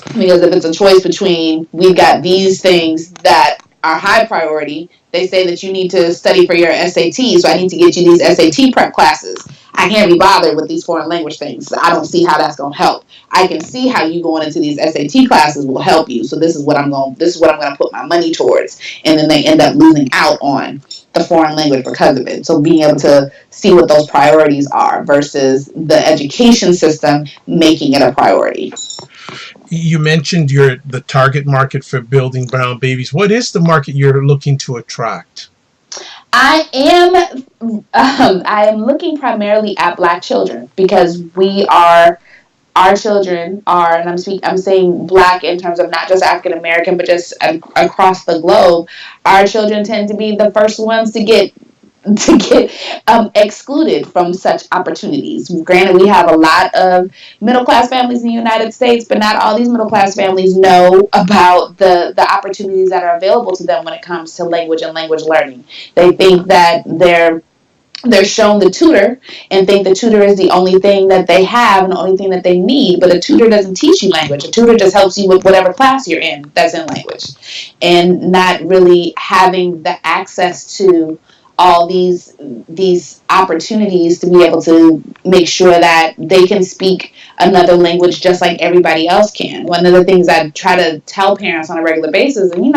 Because if it's a choice between, we've got these things that are high priority, they say that you need to study for your SAT, so I need to get you these SAT prep classes. I can't be bothered with these foreign language things. I don't see how that's going to help. I can see how you going into these SAT classes will help you. So this is what I'm going to put my money towards. And then they end up losing out on the foreign language because of it. So being able to see what those priorities are versus the education system making it a priority. You mentioned the target market for building brown babies. What is the market you're looking to attract? I am looking primarily at Black children because our children are, and I'm saying Black in terms of not just African American, but just across the globe. Our children tend to be the first ones to get excluded from such opportunities. Granted, we have a lot of middle-class families in the United States, but not all these middle-class families know about the opportunities that are available to them when it comes to language and language learning. They think that they're shown the tutor and think the tutor is the only thing that they have and the only thing that they need, but a tutor doesn't teach you language. A tutor just helps you with whatever class you're in that's in language, and not really having the access to all these opportunities to be able to make sure that they can speak another language just like everybody else can. One of the things I try to tell parents on a regular basis, and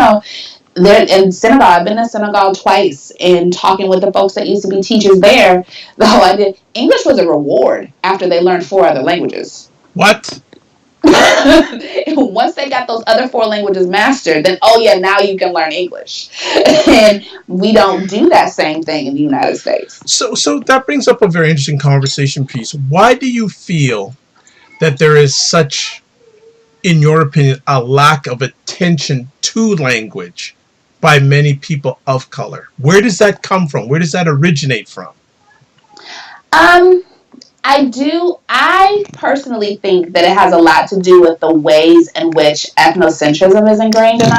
they're in Senegal. I've been to Senegal twice, and talking with the folks that used to be teachers there, the whole idea, English was a reward after they learned 4 other languages. What? Once they got those other 4 languages mastered, then now you can learn English. And we don't do that same thing in the United States. So that brings up a very interesting conversation piece. Why do you feel that there is such, in your opinion, a lack of attention to language by many people of color? Where does that come from? Where does that originate from? I personally think that it has a lot to do with the ways in which ethnocentrism is ingrained in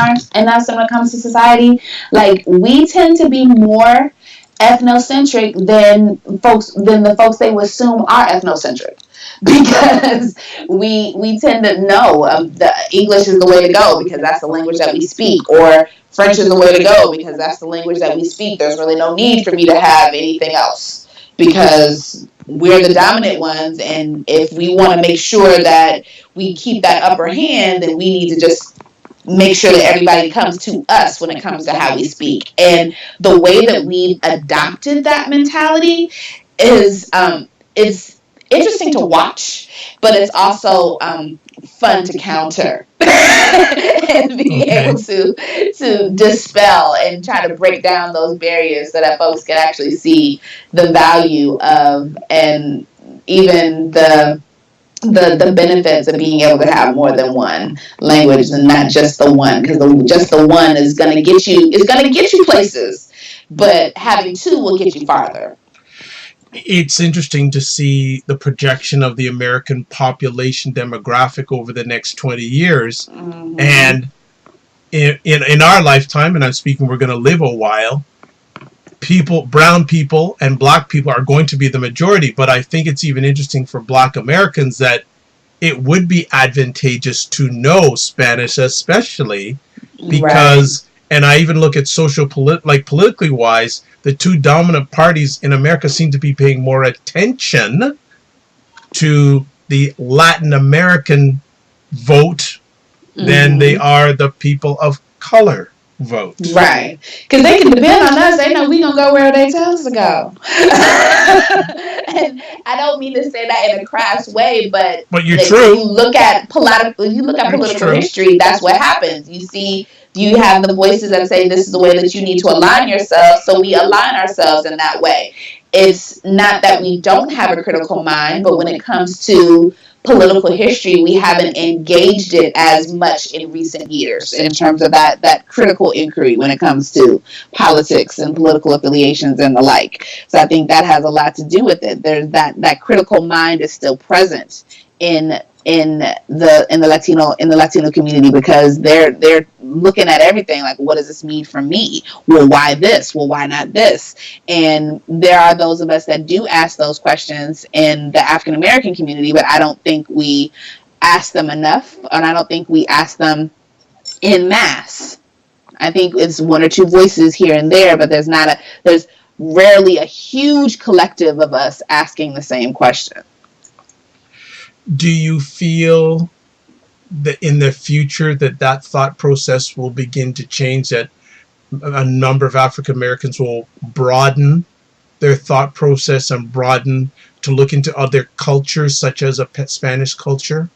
us when it comes to society. Like, we tend to be more ethnocentric than the folks they would assume are ethnocentric. Because we tend to know the English is the way to go because that's the language that we speak, or French is the way to go because that's the language that we speak. There's really no need for me to have anything else because we're the dominant ones, and if we want to make sure that we keep that upper hand, then we need to just make sure that everybody comes to us when it comes to how we speak. And the way that we've adopted that mentality is it's interesting to watch, but it's also fun to counter and be able to dispel and try to break down those barriers so that folks can actually see the value of, and even the benefits of being able to have more than one language and not just the one, because just the one is going to get you places, but having 2 will get you farther. It's interesting to see the projection of the American population demographic over the next 20 years. Mm-hmm. And in our lifetime, and I'm speaking, we're going to live a while, brown people and black people are going to be the majority. But I think it's even interesting for black Americans that it would be advantageous to know Spanish, especially because, right. And I even look at politically wise, the 2 dominant parties in America seem to be paying more attention to the Latin American vote than they are the people of color vote. Right. Because they can depend on us. They know we going to go where they tell us to go. And I don't mean to say that in a crass way, but you're true. You look at political history, that's what happens. You have the voices that say this is the way that you need to align yourself, so we align ourselves in that way. It's not that we don't have a critical mind, but when it comes to political history, we haven't engaged it as much in recent years in terms of that critical inquiry when it comes to politics and political affiliations and the like. So I think that has a lot to do with it. There's that critical mind is still present in the Latino community, because they're looking at everything like, what does this mean for me? Well, why this? Well, why not this? And there are those of us that do ask those questions in the African American community, but I don't think we ask them enough, and I don't think we ask them in mass. I think it's 1 or 2 voices here and there, but there's rarely a huge collective of us asking the same question. Do you feel that in the future that thought process will begin to change, that a number of African Americans will broaden their thought process and broaden to look into other cultures, such as a Spanish culture?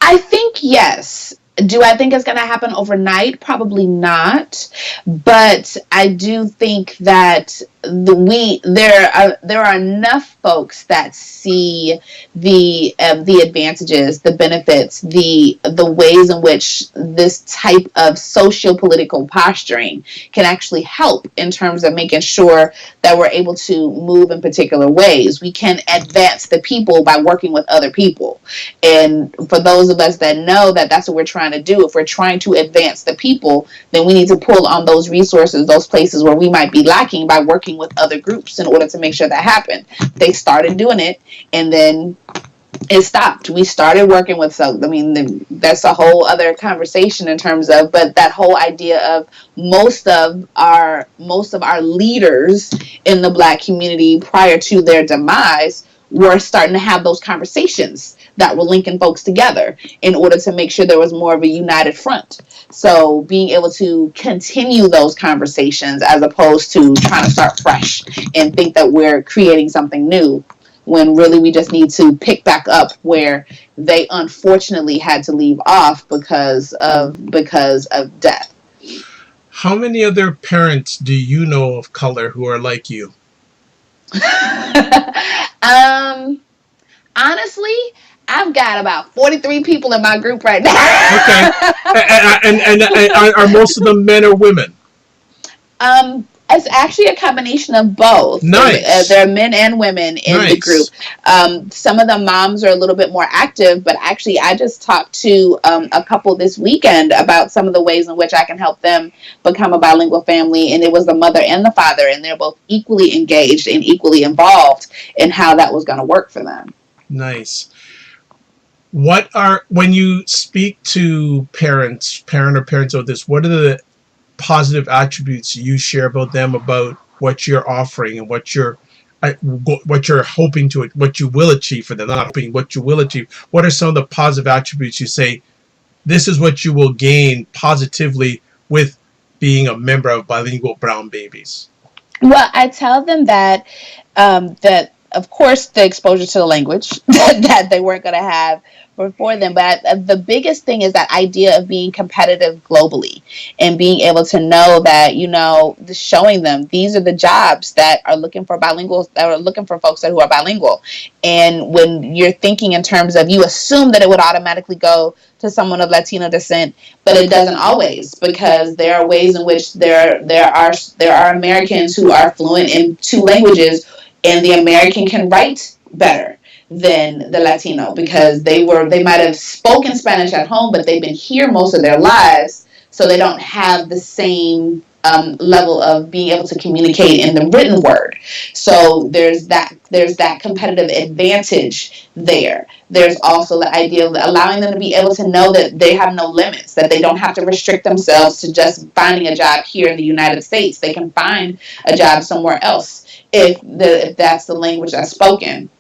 I think yes. Do I think it's going to happen overnight? Probably not. But I do think that there are enough folks that see the advantages, the benefits, the ways in which this type of socio-political posturing can actually help in terms of making sure that we're able to move in particular ways. We can advance the people by working with other people. And for those of us that know that that's what we're trying to do, if we're trying to advance the people, then we need to pull on those resources, those places where we might be lacking, by working with other groups in order to make sure that happened. They started doing it, and then it stopped. We started working with, so I mean, that's a whole other conversation in terms of, but that whole idea of most of our leaders in the Black community prior to their demise were starting to have those conversations that were linking folks together in order to make sure there was more of a united front. So being able to continue those conversations as opposed to trying to start fresh and think that we're creating something new, when really we just need to pick back up where they unfortunately had to leave off because of death. How many other parents do you know of color who are like you? Honestly, I've got about 43 people in my group right now. Okay. And are most of them men or women? It's actually a combination of both. Nice. There are men and women in the group. Some of the moms are a little bit more active, but actually I just talked to a couple this weekend about some of the ways in which I can help them become a bilingual family, and it was the mother and the father, and they're both equally engaged and equally involved in how that was going to work for them. Nice. When you speak to parent or parents of this, what are the positive attributes you share about them, about what you're offering and what you're hoping to, what you will achieve for them, not hoping, what you will achieve? What are some of the positive attributes you say, this is what you will gain positively with being a member of Bilingual Brown Babies? Well, I tell them that that of course the exposure to the language that they weren't going to have before them, but the biggest thing is that idea of being competitive globally and being able to know that, showing them these are the jobs that are looking for bilinguals, that are looking for folks who are bilingual. And when you're thinking in terms of, you assume that it would automatically go to someone of Latino descent, but it doesn't always, because there are ways in which there are Americans who are fluent in 2 languages, and the American can write better than the Latino, because they might have spoken Spanish at home, but they've been here most of their lives, so they don't have the same level of being able to communicate in the written word. So there's that competitive advantage there. There's also the idea of allowing them to be able to know that they have no limits, that they don't have to restrict themselves to just finding a job here in the United States. They can find a job somewhere else if that's the language that's spoken.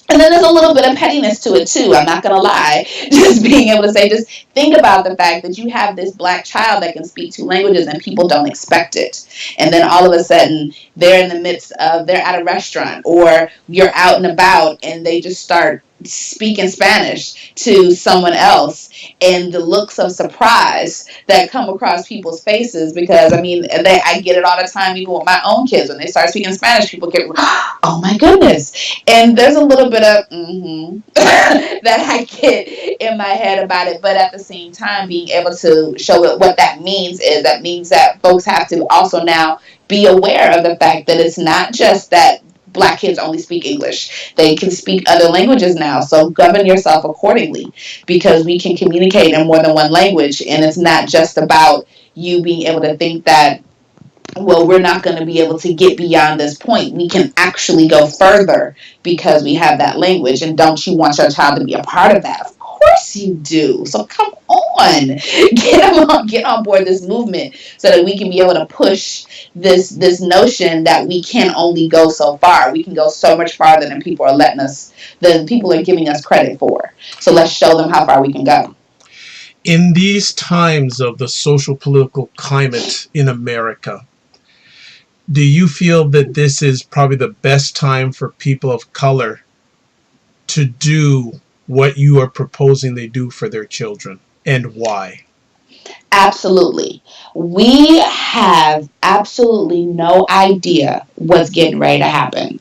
And then there's a little bit of pettiness to it too, I'm not going to lie. Just being able to say, just think about the fact that you have this Black child that can speak 2 languages and people don't expect it. And then all of a sudden, they're in the midst of, they're at a restaurant or you're out and about and they just start speaking Spanish to someone else, and the looks of surprise that come across people's faces, because I get it all the time, even with my own kids. When they start speaking Spanish, people get, oh my goodness. And there's a little bit of that I get in my head about it, but at the same time, being able to show it, what that means that folks have to also now be aware of the fact that it's not just that Black kids only speak English. They can speak other languages now. So govern yourself accordingly, because we can communicate in more than one language. And it's not just about you being able to think that, well, we're not going to be able to get beyond this point. We can actually go further because we have that language. And don't you want your child to be a part of that? Of course you do. So come on, get on board this movement so that we can be able to push this notion that we can only go so far. We can go so much farther than people are giving us credit for. So let's show them how far we can go. In these times of the social political climate in America, do you feel that this is probably the best time for people of color to do what you are proposing they do for their children, and why? Absolutely. We have absolutely no idea what's getting ready to happen.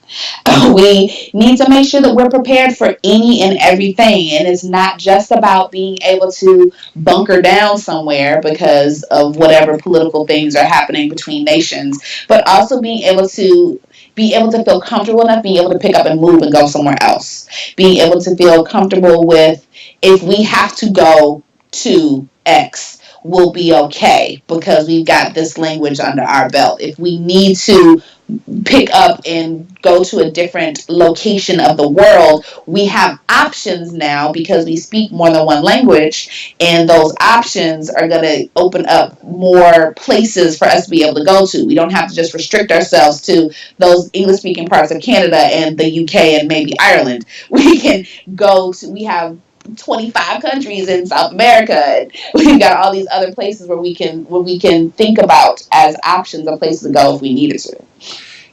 We need to make sure that we're prepared for any and everything. And it's not just about being able to bunker down somewhere because of whatever political things are happening between nations, but also being able to feel comfortable enough, being able to pick up and move and go somewhere else. Being able to feel comfortable with, if we have to go to X, we'll be okay because we've got this language under our belt. If we need to pick up and go to a different location of the world, we have options now because we speak more than one language, and those options are going to open up more places for us to be able to go to. We don't have to just restrict ourselves to those English speaking parts of Canada and the UK and maybe Ireland. We can we have 25 countries in South America, and we've got all these other places where we can think about as options of places to go if we needed to.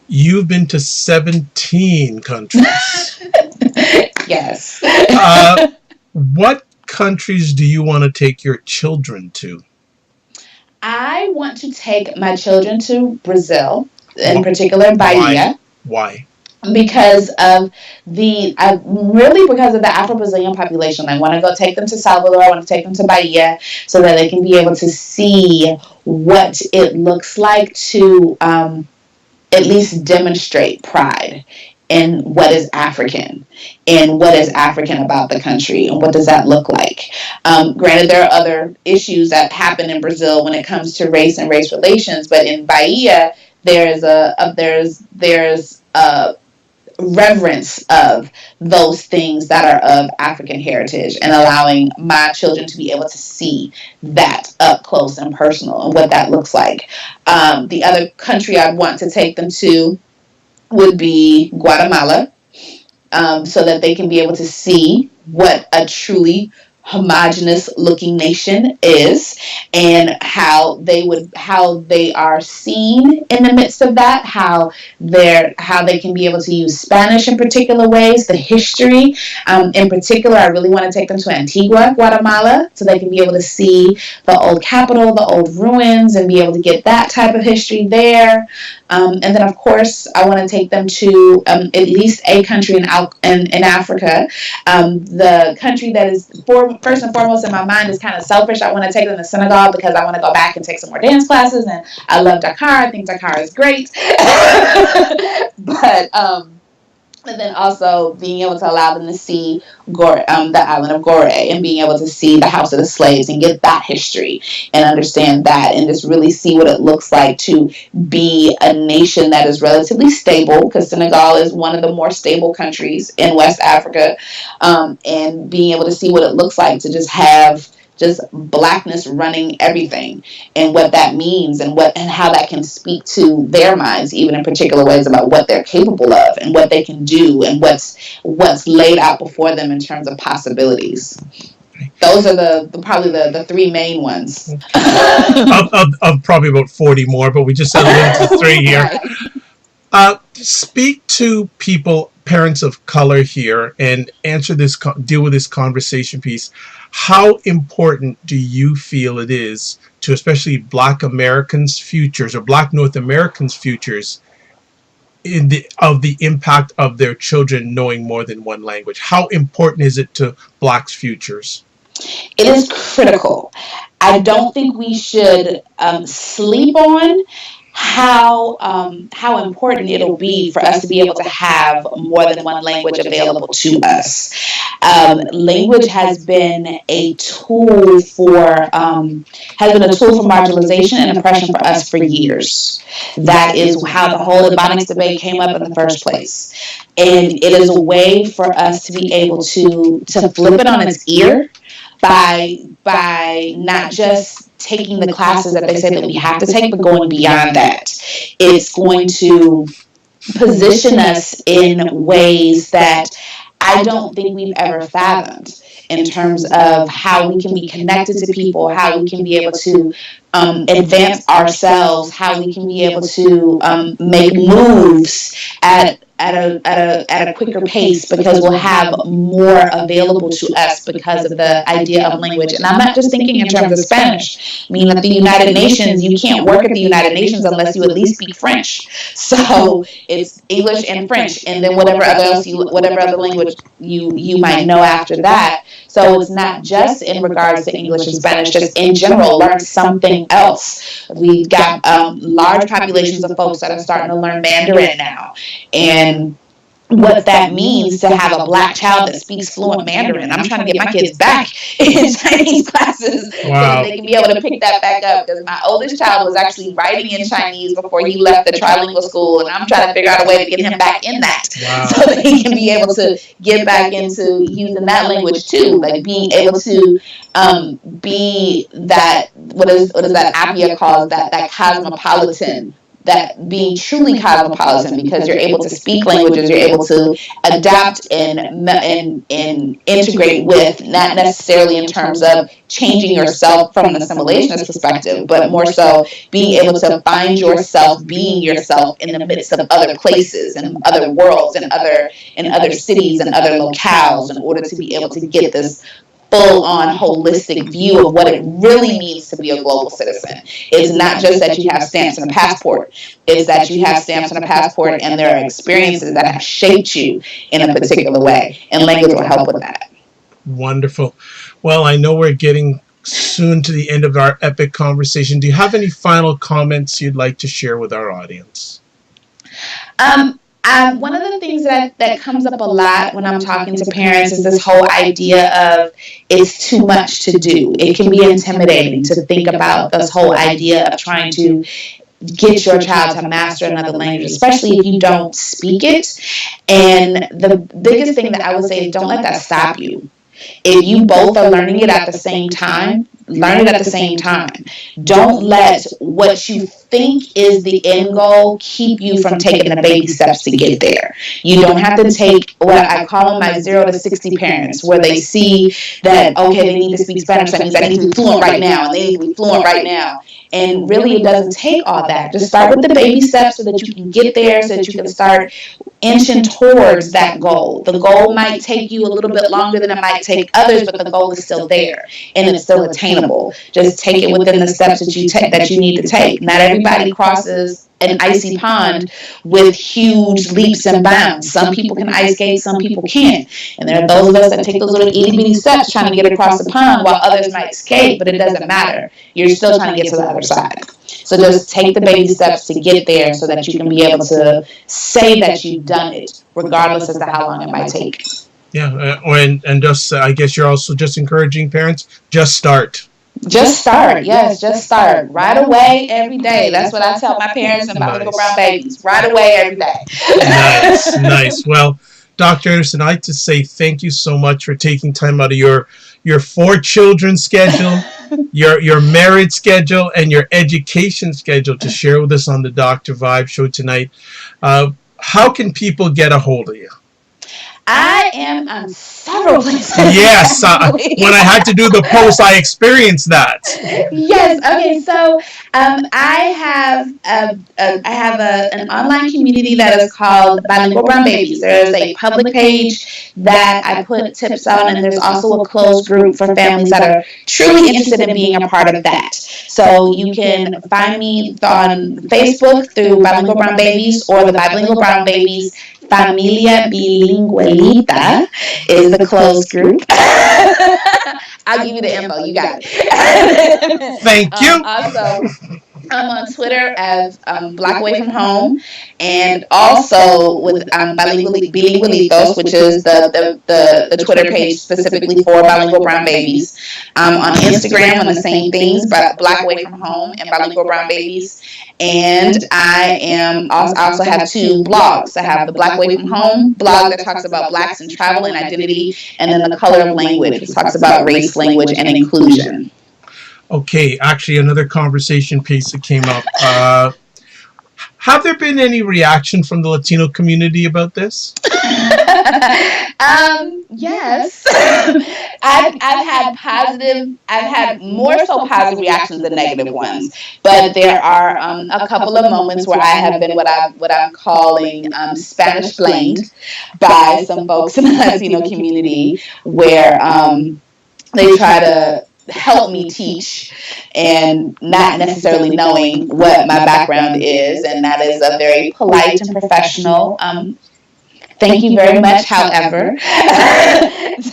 You've been to 17 countries. Yes. What countries do you want to take your children to? I want to take my children to Brazil, in particular Bahia. Why? Because of the Afro-Brazilian population. I want to go take them to Salvador. I want to take them to Bahia so that they can be able to see what it looks like to at least demonstrate pride in what is African and what is African about the country and what does that look like. Granted, there are other issues that happen in Brazil when it comes to race and race relations, but in Bahia, there's a reverence of those things that are of African heritage and allowing my children to be able to see that up close and personal and what that looks like. The other country I'd want to take them to would be Guatemala, so that they can be able to see what a truly homogenous looking nation is and how they are seen in the midst of that, how they can be able to use Spanish in particular ways, the history. In particular, I really want to take them to Antigua, Guatemala, so they can be able to see the old capital, the old ruins, and be able to get that type of history there. And then, of course, I want to take them to at least a country in Africa. The country that is first and foremost in my mind is kind of selfish. I want to take them to Senegal because I want to go back and take some more dance classes, and I love Dakar. I think Dakar is great. But and then also being able to allow them to see the island of Gore and being able to see the House of the Slaves and get that history and understand that and just really see what it looks like to be a nation that is relatively stable, because Senegal is one of the more stable countries in West Africa, and being able to see what it looks like to just have Blackness running everything and what that means and how that can speak to their minds, even in particular ways about what they're capable of and what they can do and what's laid out before them in terms of possibilities. Those are probably the three main ones. of probably about 40 more, but we just said a little to 3 here. Right. Speak to parents of color here, and deal with this conversation piece. How important do you feel it is to especially Black Americans' futures or Black North Americans' futures of the impact of their children knowing more than one language? How important is it to Blacks' futures? It is critical. I don't think we should sleep on how important it'll be for us to be able to have more than one language available to us. Language has been a tool for marginalization and oppression for us for years. That is how the whole Ebonics debate came up in the first place. And it is a way for us to be able to flip it on its ear by not just taking the classes that they say that we have to take, but going beyond that. It's going to position us in ways that I don't think we've ever fathomed in terms of how we can be connected to people, how we can be able to advance ourselves, how we can be able to make moves at a quicker pace, because we'll have more available to us because of the idea of language. And I'm not just thinking in terms of Spanish. I mean, at the United Nations, you can't work at the United Nations unless you at least speak French. So it's English and French, and then whatever other language you might know after that. So it's not just in regards to English and Spanish, just in general, learn something else. We've got large populations of folks that are starting to learn Mandarin now. And what that means to have a Black child that speaks fluent Mandarin. I'm trying to get my kids back in Chinese class classes so that they can be able to pick that back up. Because my oldest child was actually writing in Chinese before he left the trilingual school, and I'm trying to figure out a way to get him back in that so that he can be able to get back into using that language too, like being able to be that what is that Appia calls that cosmopolitan, that being truly cosmopolitan, because you're able to speak languages, you're able to adapt and integrate with, not necessarily in terms of changing yourself from an assimilationist perspective, but more so being able to find yourself being yourself in the midst of other places and other worlds and other cities and other locales, in order to be able to get this full-on holistic view of what it really means to be a global citizen. It's not just that you have stamps and a passport. It's that you have stamps and a passport, and there are experiences that have shaped you in a particular way, and language will help with that. Wonderful. Well, I know we're getting soon to the end of our epic conversation. Do you have any final comments you'd like to share with our audience? One of the things that comes up a lot when I'm talking to parents is this whole idea of it's too much to do. It can be intimidating to think about this whole idea of trying to get your child to master another language, especially if you don't speak it. And the biggest thing that I would say is don't let that stop you. If you both are learning it at the same time, learn it at the same time. Don't let what you think is the end goal keep you from taking the baby steps to get there. You don't have to take what I call my 0 to 60 parents, where they see that, okay, they need to speak Spanish. That means I need to be fluent right now, and they need to be fluent right now. And really, it doesn't take all that. Just start with the baby steps so that you can get there, so that you can start inching towards that goal. The goal might take you a little bit longer than it might take others, but the goal is still there, and it's still attainable. Just take it within the steps that you need to take. Not everybody crosses an icy pond with huge leaps and bounds. Some people can ice skate, some people can't. And there are those of us that take those little itty bitty steps trying to get across the pond, while others might skate, but it doesn't matter. You're still trying to get to the other side. So just take the baby steps to get there, so that you can be able to say that you've done it, regardless as to how long it might take. Yeah, and just I guess you're also just encouraging parents, just start. Just start, yes, just start. Right away, every day. That's what I tell my parents and my little brown babies. Right away, every day. Nice. Well, Dr. Anderson, I'd like to say thank you so much for taking time out of your 4 children schedule, your marriage schedule, and your education schedule to share with us on the Dr. Vibe show tonight. How can people get a hold of you? I am on several places. Yes, when I had to do the post, I experienced that. Yes. Okay. So I have an online community that is called Bilingual Brown Babies. There is a public page that I put tips on, and there's also a closed group for families that are truly interested in being a part of that. So you can find me on Facebook through Bilingual Brown Babies, or the Bilingual Brown Babies Familia Bilingualita is the closed group. I'll give you the info. You got it. Thank you. Also, I'm on Twitter as Black Away From Home, and also with Bilingualitos, which is the Twitter page specifically for bilingual brown babies. On Instagram on the same things, but Black Away From Home and Bilingual Brown Babies. And I also have 2 blogs. I have the Black Away From Home blog that talks about Blacks and travel and identity, and then the Color of Language, which talks about race, language, and inclusion. Okay, actually, another conversation piece that came up. Have there been any reaction from the Latino community about this? Yes. I've had more so positive reactions than negative ones, but there are a couple of moments where I have been what I'm calling Spanish blamed by some folks in the Latino community, where they try to help me teach, and not necessarily knowing what my background is, and that is a very polite and professional thank you very much, however,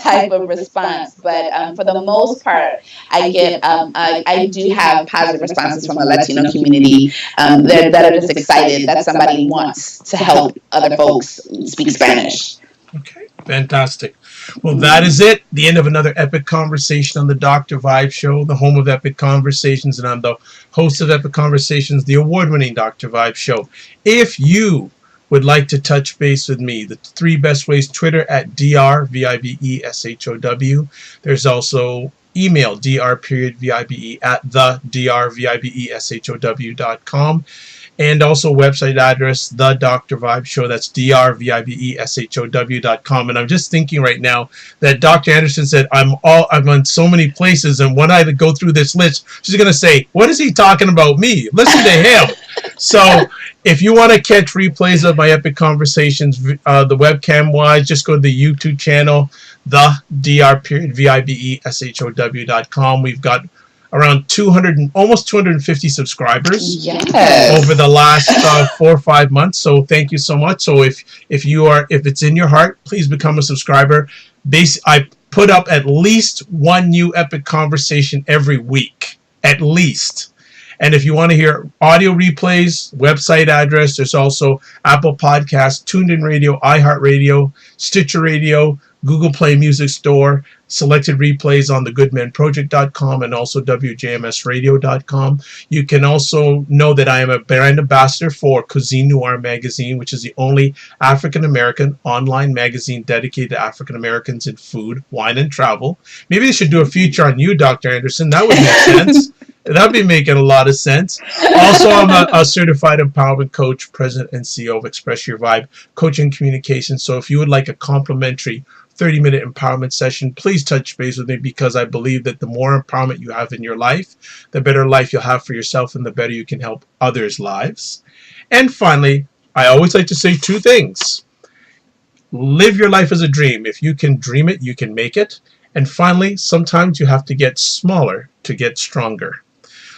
type of response. But for the most part, I do have positive responses from the Latino community that are just excited that somebody wants to help other folks speak Spanish. Okay, fantastic. Well, that is it. The end of another epic conversation on the Dr. Vibe Show, the home of epic conversations, and I'm the host of Epic Conversations, the award-winning Dr. Vibe Show. If you would like to touch base with me, the three best ways: Twitter at drvibeshow. There's also email dr.vibe at the drvibeshow.com. And also website address, The Dr. Vibe Show. That's drvibeshow.com. And I'm just thinking right now that Dr. Anderson said I'm on so many places, and when I go through this list, she's going to say, what is he talking about me? Listen to him. So if you want to catch replays of my epic conversations, the webcam wise, just go to the YouTube channel, the drvibeshow.com. We've got around 200 and almost 250 subscribers over the last 4 or 5 months. So thank you so much. So if it's in your heart, please become a subscriber. I put up at least one new epic conversation every week, at least. And if you want to hear audio replays, website address, there's also Apple Podcasts, TuneIn Radio, iHeartRadio, Stitcher Radio, Google Play Music Store, selected replays on thegoodmenproject.com and also wjmsradio.com. You can also know that I am a brand ambassador for Cuisine Noir magazine, which is the only African-American online magazine dedicated to African-Americans in food, wine, and travel. Maybe they should do a feature on you, Dr. Anderson. That would make sense. That'd be making a lot of sense. Also, I'm a certified empowerment coach, president and CEO of Express Your Vibe Coaching Communications. So if you would like a complimentary 30-minute empowerment session, please touch base with me, because I believe that the more empowerment you have in your life, the better life you'll have for yourself and the better you can help others' lives. And finally, I always like to say two things. Live your life as a dream. If you can dream it, you can make it. And finally, sometimes you have to get smaller to get stronger.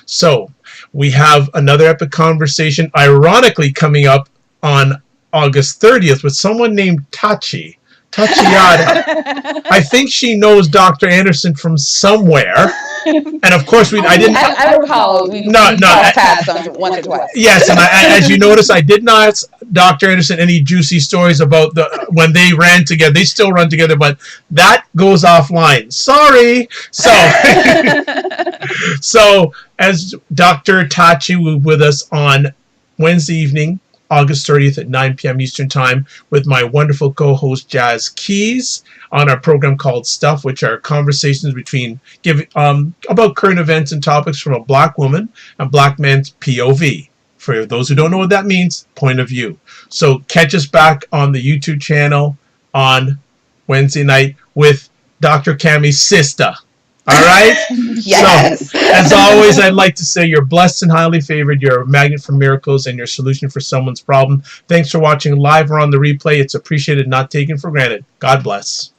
So we have another epic conversation, ironically, coming up on August 30th with someone named Tachiada. I think she knows Dr. Anderson from somewhere. And of course, I recall we passed on once or twice. Yes, and as you notice, I did not ask Dr. Anderson any juicy stories about when they ran together. They still run together, but that goes offline. Sorry. So as Dr. Tachi will be with us on Wednesday evening, August 30th at 9 p.m. Eastern Time, with my wonderful co-host Jazz Keys on our program called Stuff, which are conversations about current events and topics from a Black woman and Black man's POV. For those who don't know what that means, point of view. So catch us back on the YouTube channel on Wednesday night with Dr. Cammie's sister. All right? Yes. So, as always, I'd like to say you're blessed and highly favored. You're a magnet for miracles and your solution for someone's problem. Thanks for watching live or on the replay. It's appreciated, not taken for granted. God bless.